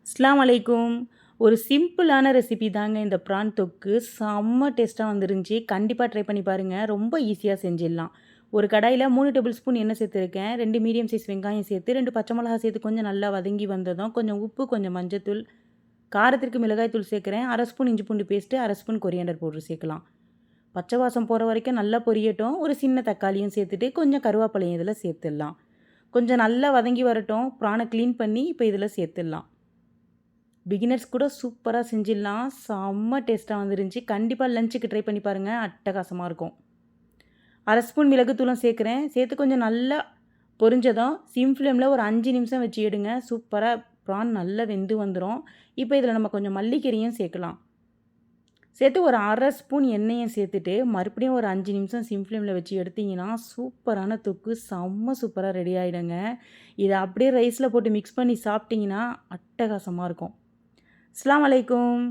அஸ்ஸலாமு அலைக்கும். ஒரு சிம்பிளான ரெசிபி தாங்க இந்த ப்ரான் தொக்கு. செம்ம டேஸ்ட்டா வந்துருந்துச்சு. கண்டிப்பா ட்ரை பண்ணி பாருங்க. ரொம்ப ஈஸியா செஞ்சிடலாம். ஒரு கடாயில 3 டேபிள் ஸ்பூன் எண்ணெய் சேர்த்துருக்கேன். 2 மீடியம் சைஸ் வெங்காயம் சேர்த்து, 2 பச்சை மிளகா சேர்த்து கொஞ்சம் நல்லா வதங்கி வந்ததும், கொஞ்சம் உப்பு, கொஞ்சம் மஞ்சத்தூள், காரத்திற்கு மிளகாய் தூள் சேர்க்குறேன். 1/2 ஸ்பூன் இஞ்சி பூண்டு பேஸ்ட்டு, 1/2 ஸ்பூன் கொரியாண்டர் பவுடர் சேர்க்கலாம். பச்சை வாசம் போகிற வரைக்கும் நல்லா பொரியட்டும். ஒரு சின்ன தக்காளியும் சேர்த்துட்டு, கொஞ்சம் கருவேப்பிலையும் இதில சேர்த்துடலாம். கொஞ்சம் நல்லா வதங்கி வரட்டும். ப்ரானை க்ளீன் பண்ணி இப்போ இதில் சேர்த்துடலாம். பிகினர்ஸ் கூட சூப்பரா செஞ்சிடலாம். செம்ம டேஸ்ட்டா வந்துருந்துச்சு. கண்டிப்பா லஞ்சுக்கு ட்ரை பண்ணி பாருங்க. அட்டகாசமா இருக்கும். 1/2 ஸ்பூன் மிளகுத்தூளும் சேர்க்குறேன். சேர்த்து கொஞ்சம் நல்லா பொரிஞ்சதும் சிம் ஃப்ளேமில் ஒரு 5 நிமிஷம் வச்சு எடுங்க. சூப்பரா ப்ரான் நல்லா வெந்து வந்துரும். இப்போ இதில் நம்ம கொஞ்சம் மல்லிக்கீரையும் சேர்க்கலாம். சேர்த்து ஒரு 1/2 ஸ்பூன் எண்ணெயும் சேர்த்துட்டு மறுபடியும் ஒரு 5 நிமிஷம் சிம் ஃப்ளேமில் வச்சு எடுத்தீங்கன்னா சூப்பரான தொக்கு செம்ம சூப்பராக ரெடி ஆகிடுங்க. இதை அப்படியே ரைஸில் போட்டு மிக்ஸ் பண்ணி சாப்பிட்டிங்கன்னா அட்டகாசமாக இருக்கும். அஸ்ஸலாமு அலைக்கும்.